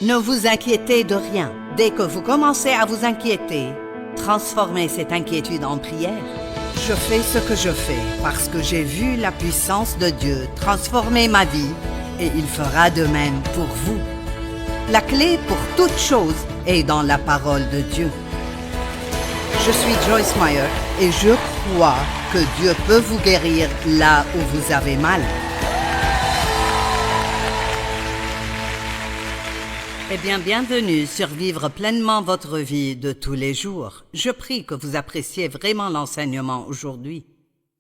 Ne vous inquiétez de rien. Dès que vous commencez à vous inquiéter, transformez cette inquiétude en prière. Je fais ce que je fais parce que j'ai vu la puissance de Dieu transformer ma vie et il fera de même pour vous. La clé pour toute chose est dans la parole de Dieu. Je suis Joyce Meyer et je crois que Dieu peut vous guérir là où vous avez mal. Eh bien, bienvenue sur Vivre pleinement votre vie de tous les jours. Je prie que vous appréciez vraiment l'enseignement aujourd'hui.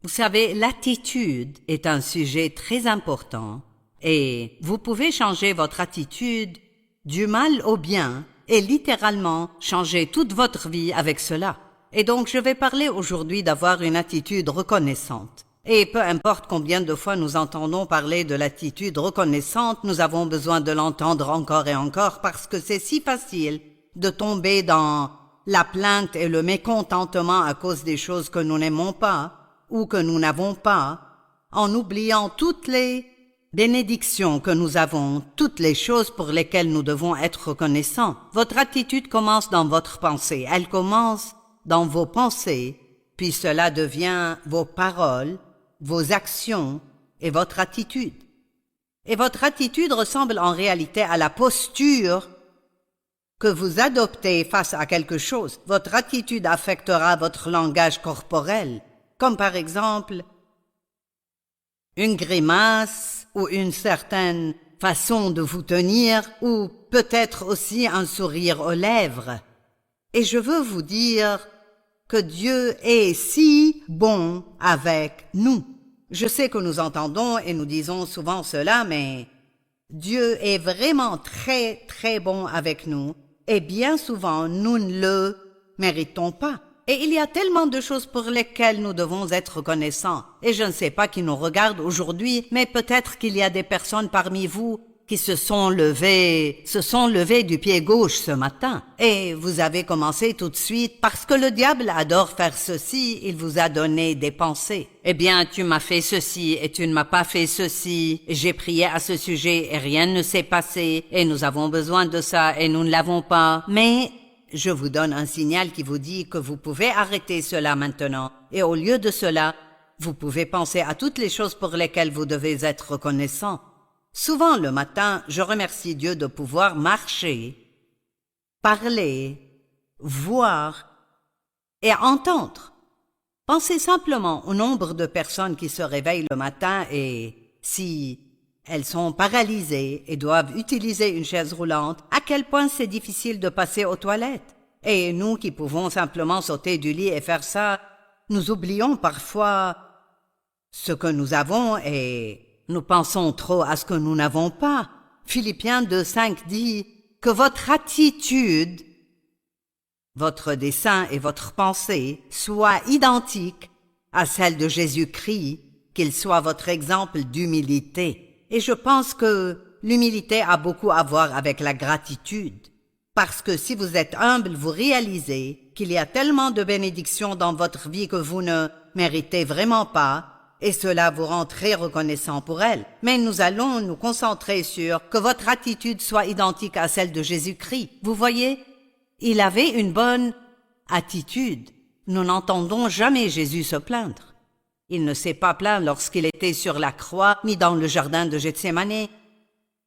Vous savez, l'attitude est un sujet très important et vous pouvez changer votre attitude du mal au bien et littéralement changer toute votre vie avec cela. Et donc, je vais parler aujourd'hui d'avoir une attitude reconnaissante. Et peu importe combien de fois nous entendons parler de l'attitude reconnaissante, nous avons besoin de l'entendre encore et encore parce que c'est si facile de tomber dans la plainte et le mécontentement à cause des choses que nous n'aimons pas ou que nous n'avons pas, en oubliant toutes les bénédictions que nous avons, toutes les choses pour lesquelles nous devons être reconnaissants. Votre attitude commence dans votre pensée, elle commence dans vos pensées, puis cela devient vos paroles, vos actions et votre attitude. Et votre attitude ressemble en réalité à la posture que vous adoptez face à quelque chose. Votre attitude affectera votre langage corporel, comme par exemple une grimace ou une certaine façon de vous tenir ou peut-être aussi un sourire aux lèvres. Et je veux vous dire que Dieu est si bon avec nous. Je sais que nous entendons et nous disons souvent cela, mais Dieu est vraiment très, très bon avec nous et bien souvent nous ne le méritons pas. Et il y a tellement de choses pour lesquelles nous devons être reconnaissants. Et je ne sais pas qui nous regarde aujourd'hui, mais peut-être qu'il y a des personnes parmi vous qui se sont levés du pied gauche ce matin. Et vous avez commencé tout de suite, parce que le diable adore faire ceci, il vous a donné des pensées. Eh bien, tu m'as fait ceci et tu ne m'as pas fait ceci. J'ai prié à ce sujet et rien ne s'est passé. Et nous avons besoin de ça et nous ne l'avons pas. Mais je vous donne un signal qui vous dit que vous pouvez arrêter cela maintenant. Et au lieu de cela, vous pouvez penser à toutes les choses pour lesquelles vous devez être reconnaissant. Souvent le matin, je remercie Dieu de pouvoir marcher, parler, voir et entendre. Pensez simplement au nombre de personnes qui se réveillent le matin et si elles sont paralysées et doivent utiliser une chaise roulante, à quel point c'est difficile de passer aux toilettes. Et nous qui pouvons simplement sauter du lit et faire ça, nous oublions parfois ce que nous avons et nous pensons trop à ce que nous n'avons pas. Philippiens 2:5 dit que votre attitude, votre dessein et votre pensée soient identiques à celle de Jésus-Christ, qu'il soit votre exemple d'humilité. Et je pense que l'humilité a beaucoup à voir avec la gratitude. Parce que si vous êtes humble, vous réalisez qu'il y a tellement de bénédictions dans votre vie que vous ne méritez vraiment pas, et cela vous rend très reconnaissant pour elle. Mais nous allons nous concentrer sur que votre attitude soit identique à celle de Jésus-Christ. Vous voyez, il avait une bonne attitude. Nous n'entendons jamais Jésus se plaindre. Il ne s'est pas plaint lorsqu'il était sur la croix, ni dans le jardin de Gethsémani,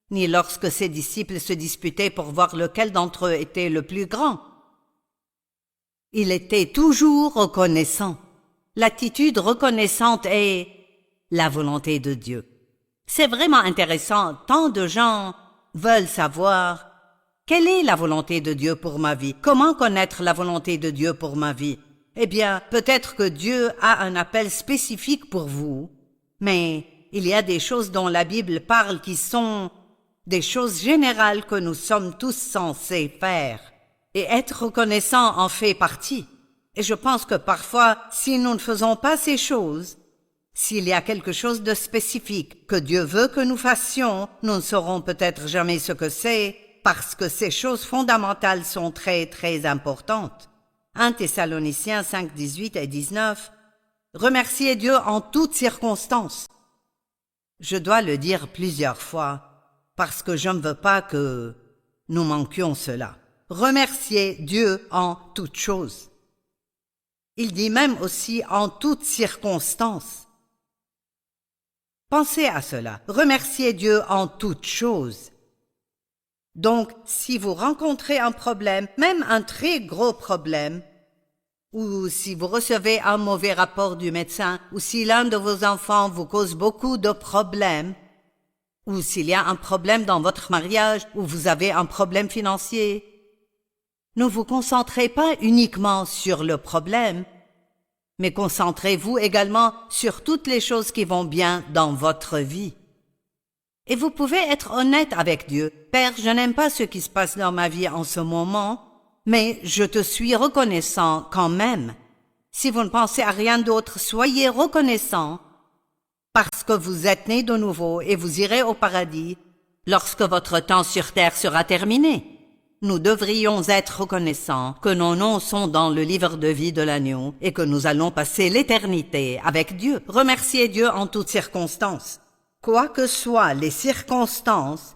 ni lorsque ses disciples se disputaient pour voir lequel d'entre eux était le plus grand. Il était toujours reconnaissant. L'attitude reconnaissante est la volonté de Dieu. C'est vraiment intéressant, tant de gens veulent savoir quelle est la volonté de Dieu pour ma vie, comment connaître la volonté de Dieu pour ma vie. Eh bien, peut-être que Dieu a un appel spécifique pour vous, mais il y a des choses dont la Bible parle qui sont des choses générales que nous sommes tous censés faire, et être reconnaissant en fait partie. Et je pense que parfois, si nous ne faisons pas ces choses, s'il y a quelque chose de spécifique que Dieu veut que nous fassions, nous ne saurons peut-être jamais ce que c'est, parce que ces choses fondamentales sont très, très importantes. 1 Thessaloniciens 5, 18 et 19. Remerciez Dieu en toutes circonstances. Je dois le dire plusieurs fois, parce que je ne veux pas que nous manquions cela. Remerciez Dieu en toutes choses. Il dit même aussi en toutes circonstances. Pensez à cela. Remerciez Dieu en toutes choses. Donc, si vous rencontrez un problème, même un très gros problème, ou si vous recevez un mauvais rapport du médecin, ou si l'un de vos enfants vous cause beaucoup de problèmes, ou s'il y a un problème dans votre mariage, ou vous avez un problème financier, ne vous concentrez pas uniquement sur le problème, mais concentrez-vous également sur toutes les choses qui vont bien dans votre vie. Et vous pouvez être honnête avec Dieu. Père, je n'aime pas ce qui se passe dans ma vie en ce moment, mais je te suis reconnaissant quand même. Si vous ne pensez à rien d'autre, soyez reconnaissant parce que vous êtes né de nouveau et vous irez au paradis lorsque votre temps sur terre sera terminé. Nous devrions être reconnaissants que nos noms sont dans le livre de vie de l'agneau et que nous allons passer l'éternité avec Dieu. Remerciez Dieu en toutes circonstances. Quoi que soient les circonstances,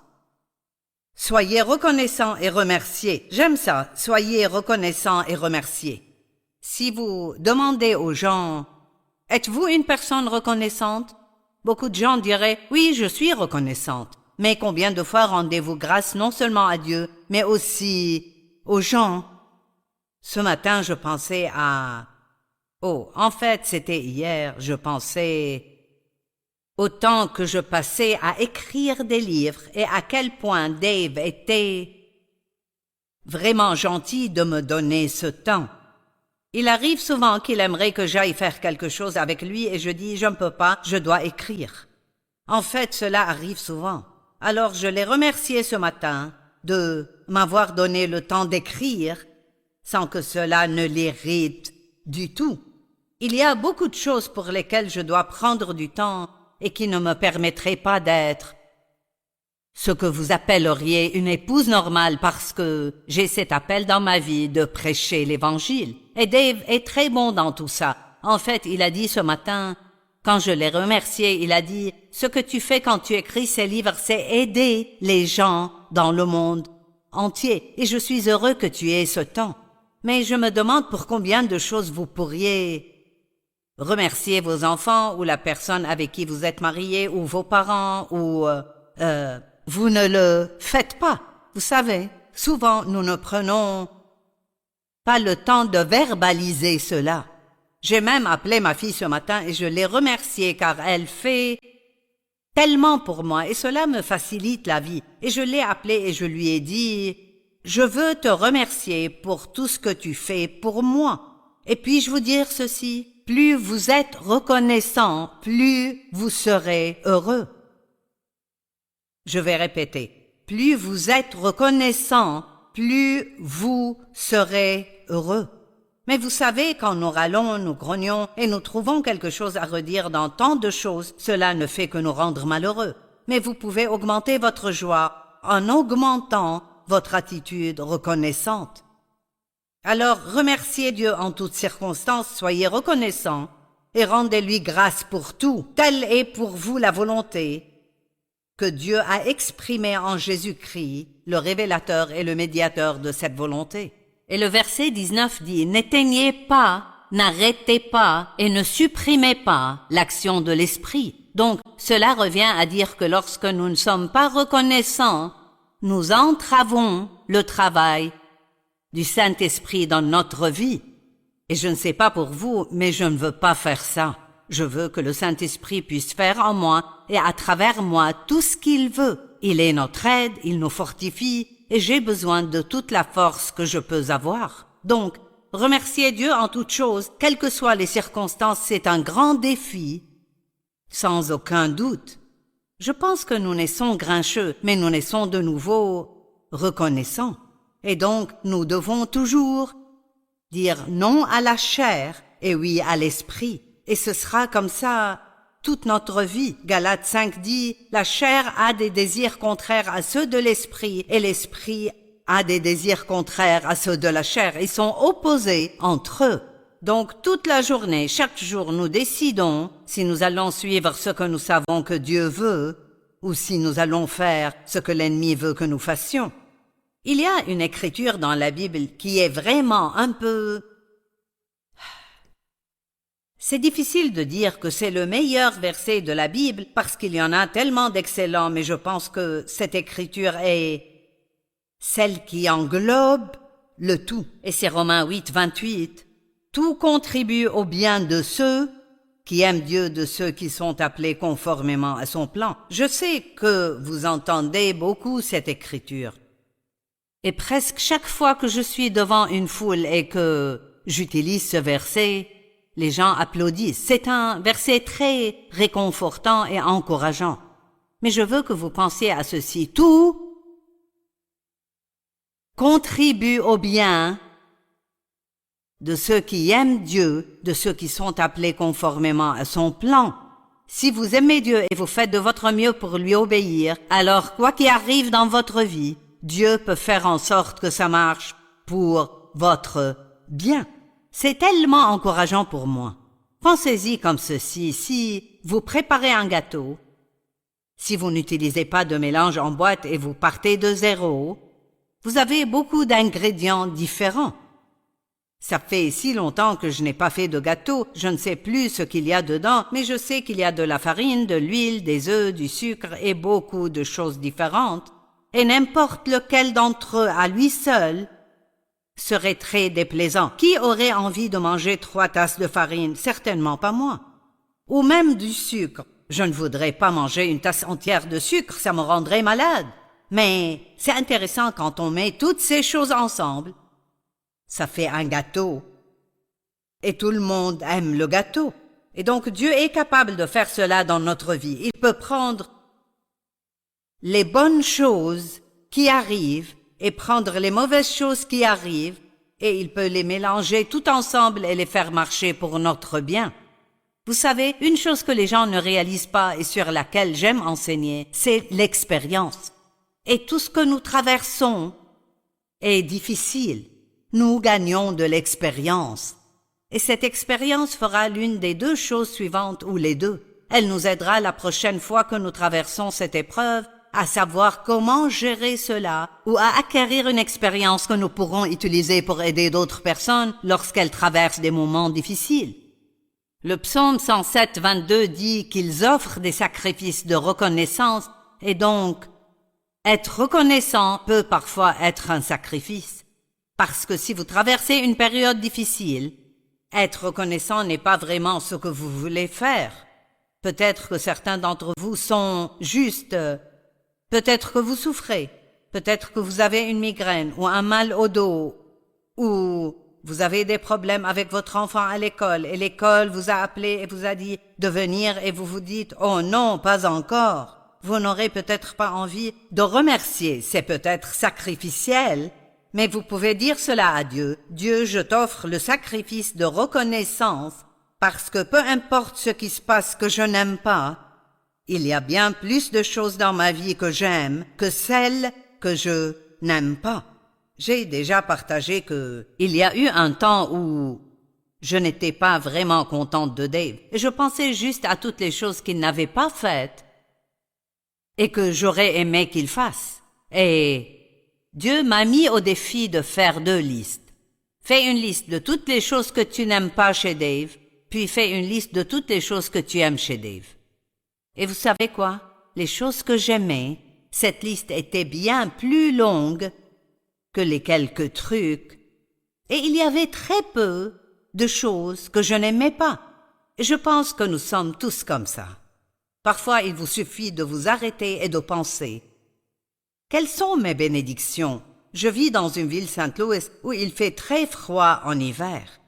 soyez reconnaissants et remerciés. J'aime ça, soyez reconnaissants et remerciés. Si vous demandez aux gens, êtes-vous une personne reconnaissante? Beaucoup de gens diraient, oui, je suis reconnaissante. Mais combien de fois rendez-vous grâce non seulement à Dieu, mais aussi aux gens? Ce matin, je pensais à... en fait, c'était hier, je pensais au temps que je passais à écrire des livres et à quel point Dave était vraiment gentil de me donner ce temps. Il arrive souvent qu'il aimerait que j'aille faire quelque chose avec lui et je dis « je ne peux pas, je dois écrire ». En fait, cela arrive souvent. Alors je l'ai remercié ce matin de m'avoir donné le temps d'écrire sans que cela ne l'irrite du tout. Il y a beaucoup de choses pour lesquelles je dois prendre du temps et qui ne me permettraient pas d'être ce que vous appelleriez une épouse normale parce que j'ai cet appel dans ma vie de prêcher l'Évangile. Et Dave est très bon dans tout ça. En fait, il a dit ce matin, quand je l'ai remercié, il a dit « Ce que tu fais quand tu écris ces livres, c'est aider les gens dans le monde entier. Et je suis heureux que tu aies ce temps. Mais je me demande pour combien de choses vous pourriez remercier vos enfants ou la personne avec qui vous êtes marié ou vos parents ou... vous ne le faites pas. Vous savez, souvent nous ne prenons pas le temps de verbaliser cela. J'ai même appelé ma fille ce matin et je l'ai remerciée car elle fait tellement pour moi et cela me facilite la vie. Et je l'ai appelée et je lui ai dit « Je veux te remercier pour tout ce que tu fais pour moi. Et puis-je vous dire ceci, plus vous êtes reconnaissant, plus vous serez heureux. » Je vais répéter. Plus vous êtes reconnaissant, plus vous serez heureux. Mais vous savez, quand nous râlons, nous grognons et nous trouvons quelque chose à redire dans tant de choses, cela ne fait que nous rendre malheureux. Mais vous pouvez augmenter votre joie en augmentant votre attitude reconnaissante. Alors, remerciez Dieu en toutes circonstances, soyez reconnaissants et rendez-lui grâce pour tout. Telle est pour vous la volonté que Dieu a exprimée en Jésus-Christ, le révélateur et le médiateur de cette volonté. Et le verset 19 dit « N'éteignez pas, n'arrêtez pas et ne supprimez pas l'action de l'Esprit. » Donc, cela revient à dire que lorsque nous ne sommes pas reconnaissants, nous entravons le travail du Saint-Esprit dans notre vie. Et je ne sais pas pour vous, mais je ne veux pas faire ça. Je veux que le Saint-Esprit puisse faire en moi et à travers moi tout ce qu'il veut. Il est notre aide, il nous fortifie et j'ai besoin de toute la force que je peux avoir. Donc, remercier Dieu en toutes choses, quelles que soient les circonstances, c'est un grand défi, sans aucun doute. Je pense que nous naissons grincheux, mais nous naissons de nouveau reconnaissants. Et donc, nous devons toujours dire non à la chair et oui à l'esprit. Et ce sera comme ça toute notre vie. Galates 5 dit, la chair a des désirs contraires à ceux de l'esprit et l'esprit a des désirs contraires à ceux de la chair. Ils sont opposés entre eux. Donc toute la journée, chaque jour, nous décidons si nous allons suivre ce que nous savons que Dieu veut ou si nous allons faire ce que l'ennemi veut que nous fassions. Il y a une écriture dans la Bible qui est vraiment un peu... C'est difficile de dire que c'est le meilleur verset de la Bible parce qu'il y en a tellement d'excellents, mais je pense que cette écriture est celle qui englobe le tout. Et c'est Romains 8, 28. Tout contribue au bien de ceux qui aiment Dieu, de ceux qui sont appelés conformément à son plan. Je sais que vous entendez beaucoup cette écriture. Et presque chaque fois que je suis devant une foule et que j'utilise ce verset, les gens applaudissent. C'est un verset très réconfortant et encourageant. Mais je veux que vous pensiez à ceci. Tout contribue au bien de ceux qui aiment Dieu, de ceux qui sont appelés conformément à son plan. Si vous aimez Dieu et vous faites de votre mieux pour lui obéir, alors quoi qu'il arrive dans votre vie, Dieu peut faire en sorte que ça marche pour votre bien. C'est tellement encourageant pour moi. Pensez-y comme ceci, si vous préparez un gâteau, si vous n'utilisez pas de mélange en boîte et vous partez de zéro, vous avez beaucoup d'ingrédients différents. Ça fait si longtemps que je n'ai pas fait de gâteau, je ne sais plus ce qu'il y a dedans, mais je sais qu'il y a de la farine, de l'huile, des œufs, du sucre et beaucoup de choses différentes. Et n'importe lequel d'entre eux à lui seul serait très déplaisant. Qui aurait envie de manger 3 tasses de farine? Certainement pas moi. Ou même du sucre. Je ne voudrais pas manger une tasse entière de sucre, ça me rendrait malade. Mais c'est intéressant quand on met toutes ces choses ensemble. Ça fait un gâteau. Et tout le monde aime le gâteau. Et donc Dieu est capable de faire cela dans notre vie. Il peut prendre les bonnes choses qui arrivent et prendre les mauvaises choses qui arrivent et il peut les mélanger tout ensemble et les faire marcher pour notre bien. Vous savez, une chose que les gens ne réalisent pas et sur laquelle j'aime enseigner, c'est l'expérience. Et tout ce que nous traversons est difficile. Nous gagnons de l'expérience. Et cette expérience fera l'une des 2 choses suivantes ou les 2. Elle nous aidera la prochaine fois que nous traversons cette épreuve à savoir comment gérer cela ou à acquérir une expérience que nous pourrons utiliser pour aider d'autres personnes lorsqu'elles traversent des moments difficiles. Le psaume 107, 22 dit qu'ils offrent des sacrifices de reconnaissance et donc être reconnaissant peut parfois être un sacrifice. Parce que si vous traversez une période difficile, être reconnaissant n'est pas vraiment ce que vous voulez faire. Peut-être que certains d'entre vous sont juste... Peut-être que vous souffrez, peut-être que vous avez une migraine ou un mal au dos, ou vous avez des problèmes avec votre enfant à l'école et l'école vous a appelé et vous a dit de venir et vous vous dites « Oh non, pas encore ». Vous n'aurez peut-être pas envie de remercier, c'est peut-être sacrificiel, mais vous pouvez dire cela à Dieu. Dieu, je t'offre le sacrifice de reconnaissance parce que peu importe ce qui se passe que je n'aime pas, il y a bien plus de choses dans ma vie que j'aime que celles que je n'aime pas. J'ai déjà partagé que il y a eu un temps où je n'étais pas vraiment contente de Dave et je pensais juste à toutes les choses qu'il n'avait pas faites et que j'aurais aimé qu'il fasse. Et Dieu m'a mis au défi de faire 2 listes. Fais une liste de toutes les choses que tu n'aimes pas chez Dave, puis fais une liste de toutes les choses que tu aimes chez Dave. Et vous savez quoi? Les choses que j'aimais, cette liste était bien plus longue que les quelques trucs. Et il y avait très peu de choses que je n'aimais pas. Et je pense que nous sommes tous comme ça. Parfois, il vous suffit de vous arrêter et de penser. Quelles sont mes bénédictions? Je vis dans une ville Saint-Louis où il fait très froid en hiver.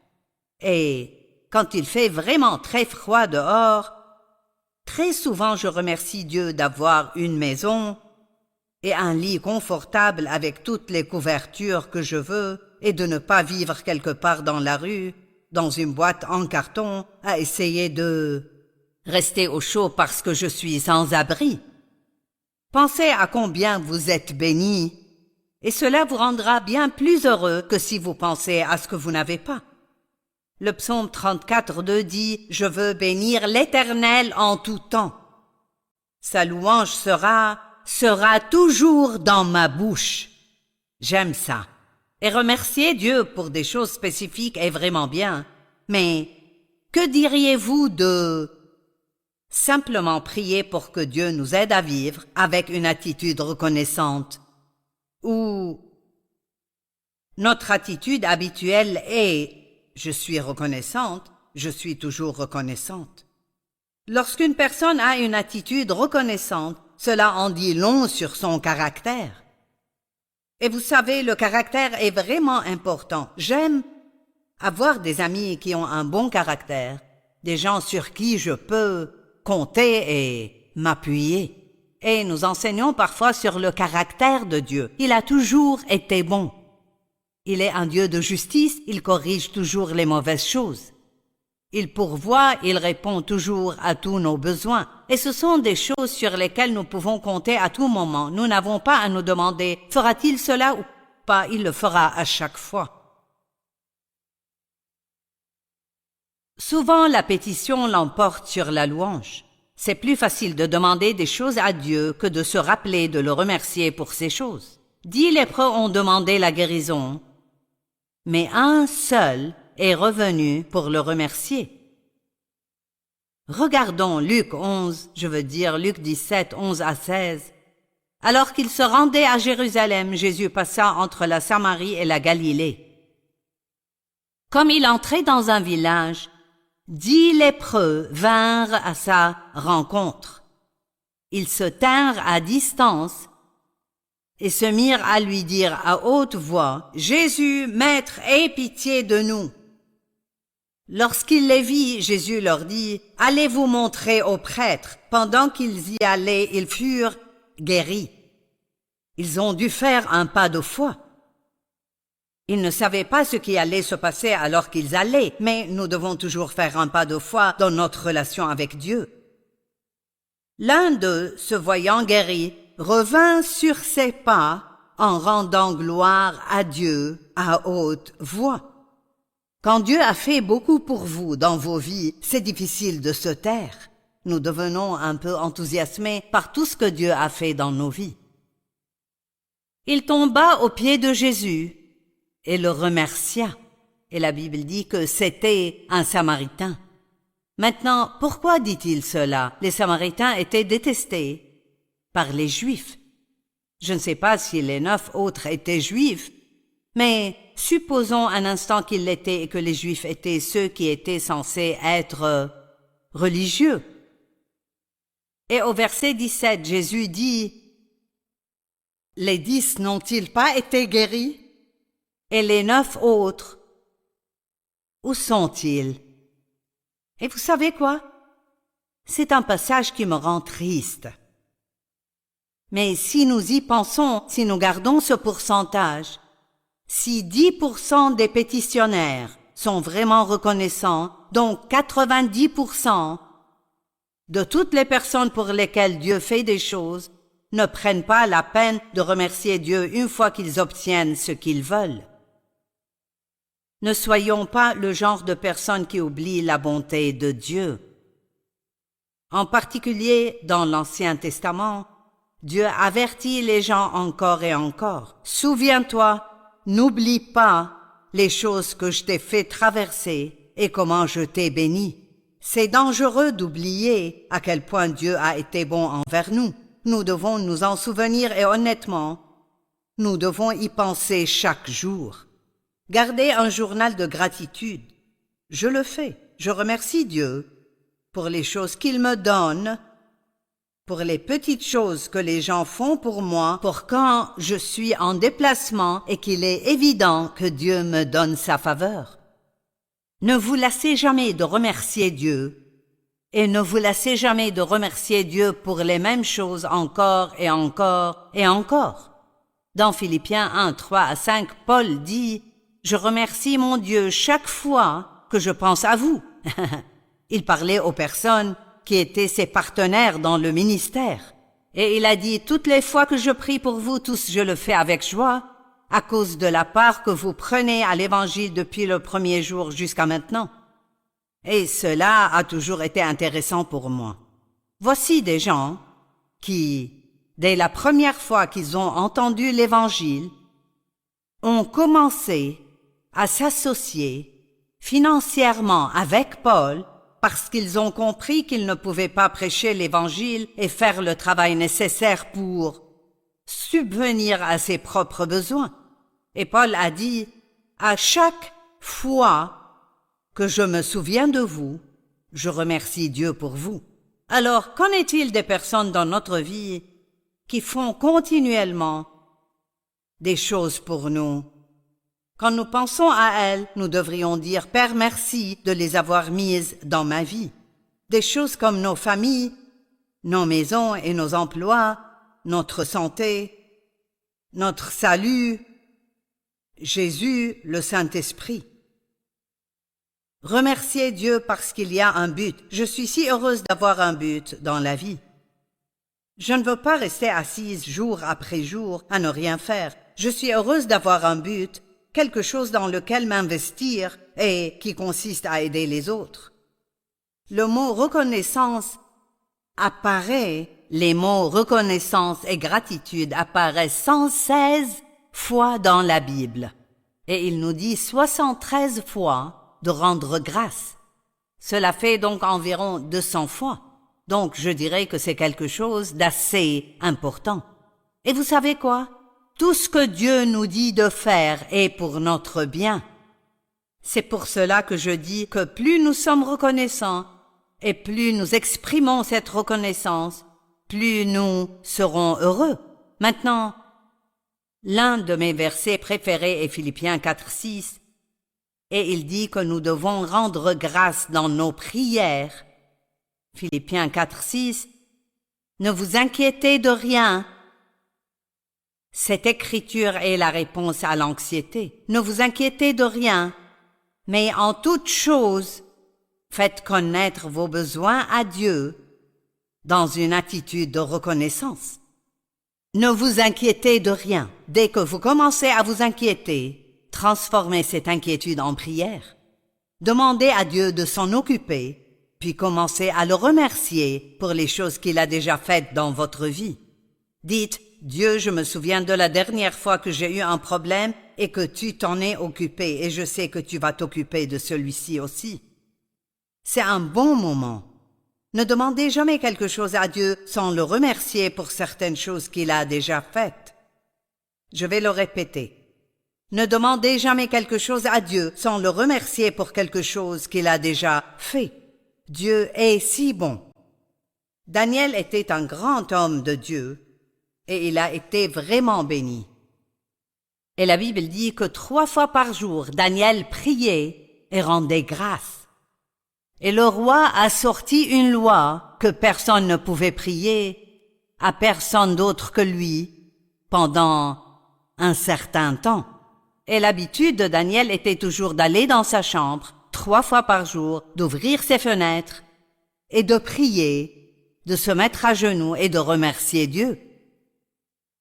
Et quand il fait vraiment très froid dehors, très souvent, je remercie Dieu d'avoir une maison et un lit confortable avec toutes les couvertures que je veux et de ne pas vivre quelque part dans la rue, dans une boîte en carton, à essayer de rester au chaud parce que je suis sans abri. Pensez à combien vous êtes bénis et cela vous rendra bien plus heureux que si vous pensez à ce que vous n'avez pas. Le psaume 34, 2 dit « Je veux bénir l'Éternel en tout temps. Sa louange sera toujours dans ma bouche. » J'aime ça. Et remercier Dieu pour des choses spécifiques est vraiment bien. Mais que diriez-vous de simplement prier pour que Dieu nous aide à vivre avec une attitude reconnaissante? Ou notre attitude habituelle est « je suis reconnaissante, je suis toujours reconnaissante ». Lorsqu'une personne a une attitude reconnaissante, cela en dit long sur son caractère. Et vous savez, le caractère est vraiment important. J'aime avoir des amis qui ont un bon caractère, des gens sur qui je peux compter et m'appuyer. Et nous enseignons parfois sur le caractère de Dieu. Il a toujours été bon. Il est un Dieu de justice, il corrige toujours les mauvaises choses. Il pourvoit, il répond toujours à tous nos besoins. Et ce sont des choses sur lesquelles nous pouvons compter à tout moment. Nous n'avons pas à nous demander « fera-t-il cela ou pas ?» Il le fera à chaque fois. Souvent, la pétition l'emporte sur la louange. C'est plus facile de demander des choses à Dieu que de se rappeler de le remercier pour ces choses. 10 lépreux ont demandé la guérison, mais un seul est revenu pour le remercier. Regardons Luc 17, 11 à 16. Alors qu'il se rendait à Jérusalem, Jésus passa entre la Samarie et la Galilée. Comme il entrait dans un village, 10 lépreux vinrent à sa rencontre. Ils se tinrent à distance et se mirent à lui dire à haute voix, « Jésus, Maître, aie pitié de nous !» Lorsqu'il les vit, Jésus leur dit, « Allez vous montrer aux prêtres. » Pendant qu'ils y allaient, ils furent guéris. Ils ont dû faire un pas de foi. Ils ne savaient pas ce qui allait se passer alors qu'ils allaient, mais nous devons toujours faire un pas de foi dans notre relation avec Dieu. L'un d'eux, se voyant guéri, revint sur ses pas en rendant gloire à Dieu à haute voix. Quand Dieu a fait beaucoup pour vous dans vos vies, c'est difficile de se taire. Nous devenons un peu enthousiasmés par tout ce que Dieu a fait dans nos vies. Il tomba aux pieds de Jésus et le remercia. Et la Bible dit que c'était un Samaritain. Maintenant, pourquoi dit-il cela? Les Samaritains étaient détestés par les Juifs. Je ne sais pas si les 9 autres étaient Juifs, mais supposons un instant qu'ils l'étaient et que les Juifs étaient ceux qui étaient censés être religieux. Et au verset 17, Jésus dit, « Les 10 n'ont-ils pas été guéris? Et les 9 autres, où sont-ils? » Et vous savez quoi? C'est un passage qui me rend triste. Mais si nous y pensons, si nous gardons ce pourcentage, si 10% des pétitionnaires sont vraiment reconnaissants, donc 90% de toutes les personnes pour lesquelles Dieu fait des choses ne prennent pas la peine de remercier Dieu une fois qu'ils obtiennent ce qu'ils veulent. Ne soyons pas le genre de personnes qui oublient la bonté de Dieu. En particulier dans l'Ancien Testament, Dieu avertit les gens encore et encore. « Souviens-toi, n'oublie pas les choses que je t'ai fait traverser et comment je t'ai béni. » C'est dangereux d'oublier à quel point Dieu a été bon envers nous. Nous devons nous en souvenir et honnêtement, nous devons y penser chaque jour. Gardez un journal de gratitude. Je le fais. Je remercie Dieu pour les choses qu'il me donne, pour les petites choses que les gens font pour moi, pour quand je suis en déplacement et qu'il est évident que Dieu me donne sa faveur. Ne vous lassez jamais de remercier Dieu et ne vous lassez jamais de remercier Dieu pour les mêmes choses encore et encore et encore. Dans Philippiens 1, 3 à 5, Paul dit « Je remercie mon Dieu chaque fois que je pense à vous. » Il parlait aux personnes qui étaient ses partenaires dans le ministère. Et il a dit « Toutes les fois que je prie pour vous tous, je le fais avec joie, à cause de la part que vous prenez à l'Évangile depuis le premier jour jusqu'à maintenant. » Et cela a toujours été intéressant pour moi. Voici des gens qui, dès la première fois qu'ils ont entendu l'Évangile, ont commencé à s'associer financièrement avec Paul parce qu'ils ont compris qu'ils ne pouvaient pas prêcher l'Évangile et faire le travail nécessaire pour subvenir à ses propres besoins. Et Paul a dit, à chaque fois que je me souviens de vous, je remercie Dieu pour vous. Alors, qu'en est-il des personnes dans notre vie qui font continuellement des choses pour nous? Quand nous pensons à elles, nous devrions dire « Père, merci de les avoir mises dans ma vie ». Des choses comme nos familles, nos maisons et nos emplois, notre santé, notre salut, Jésus, le Saint-Esprit. Remerciez Dieu parce qu'il y a un but. Je suis si heureuse d'avoir un but dans la vie. Je ne veux pas rester assise jour après jour à ne rien faire. Je suis heureuse d'avoir un but, quelque chose dans lequel m'investir et qui consiste à aider les autres. Le mot reconnaissance apparaît, les mots reconnaissance et gratitude apparaissent 116 fois dans la Bible. Et il nous dit 73 fois de rendre grâce. Cela fait donc environ 200 fois. Donc je dirais que c'est quelque chose d'assez important. Et vous savez quoi? Tout ce que Dieu nous dit de faire est pour notre bien. C'est pour cela que je dis que plus nous sommes reconnaissants et plus nous exprimons cette reconnaissance, plus nous serons heureux. Maintenant, l'un de mes versets préférés est Philippiens 4:6 et il dit que nous devons rendre grâce dans nos prières. Philippiens 4:6, ne vous inquiétez de rien. Cette écriture est la réponse à l'anxiété. Ne vous inquiétez de rien, mais en toute chose, faites connaître vos besoins à Dieu dans une attitude de reconnaissance. Ne vous inquiétez de rien. Dès que vous commencez à vous inquiéter, transformez cette inquiétude en prière. Demandez à Dieu de s'en occuper, puis commencez à le remercier pour les choses qu'il a déjà faites dans votre vie. Dites, Dieu, je me souviens de la dernière fois que j'ai eu un problème et que tu t'en es occupé et je sais que tu vas t'occuper de celui-ci aussi. C'est un bon moment. Ne demandez jamais quelque chose à Dieu sans le remercier pour certaines choses qu'il a déjà faites. Je vais le répéter. Ne demandez jamais quelque chose à Dieu sans le remercier pour quelque chose qu'il a déjà fait. Dieu est si bon. Daniel était un grand homme de Dieu et il a été vraiment béni. Et la Bible dit que 3 fois par jour, Daniel priait et rendait grâce. Et le roi a sorti une loi que personne ne pouvait prier à personne d'autre que lui pendant un certain temps. Et l'habitude de Daniel était toujours d'aller dans sa chambre 3 fois par jour, d'ouvrir ses fenêtres et de prier, de se mettre à genoux et de remercier Dieu.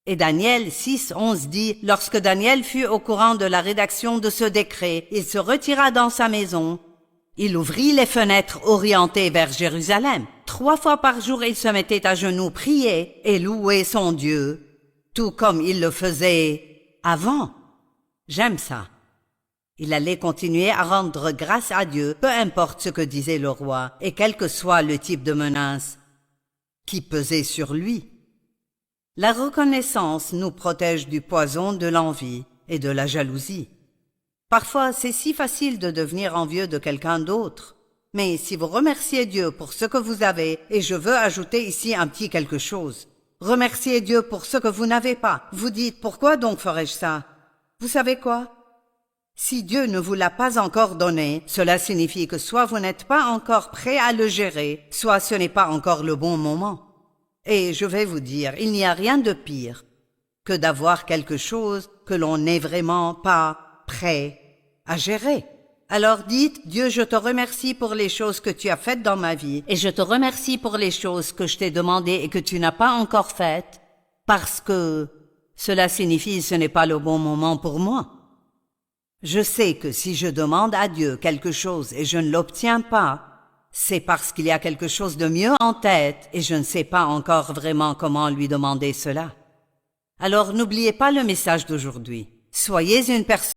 Et Daniel 6:11 dit, lorsque Daniel fut au courant de la rédaction de ce décret, il se retira dans sa maison. Il ouvrit les fenêtres orientées vers Jérusalem. 3 fois par jour, il se mettait à genoux, priait et louait son Dieu, tout comme il le faisait avant. J'aime ça. Il allait continuer à rendre grâce à Dieu, peu importe ce que disait le roi, et quel que soit le type de menace qui pesait sur lui. La reconnaissance nous protège du poison de l'envie et de la jalousie. Parfois, c'est si facile de devenir envieux de quelqu'un d'autre. Mais si vous remerciez Dieu pour ce que vous avez, et je veux ajouter ici un petit quelque chose, remerciez Dieu pour ce que vous n'avez pas. Vous dites, pourquoi donc ferais-je ça? Vous savez quoi? Si Dieu ne vous l'a pas encore donné, cela signifie que soit vous n'êtes pas encore prêt à le gérer, soit ce n'est pas encore le bon moment. Et je vais vous dire, il n'y a rien de pire que d'avoir quelque chose que l'on n'est vraiment pas prêt à gérer. Alors dites, Dieu, je te remercie pour les choses que tu as faites dans ma vie, et je te remercie pour les choses que je t'ai demandées et que tu n'as pas encore faites, parce que cela signifie que ce n'est pas le bon moment pour moi. Je sais que si je demande à Dieu quelque chose et je ne l'obtiens pas, c'est parce qu'il y a quelque chose de mieux en tête et je ne sais pas encore vraiment comment lui demander cela. Alors n'oubliez pas le message d'aujourd'hui. Soyez une personne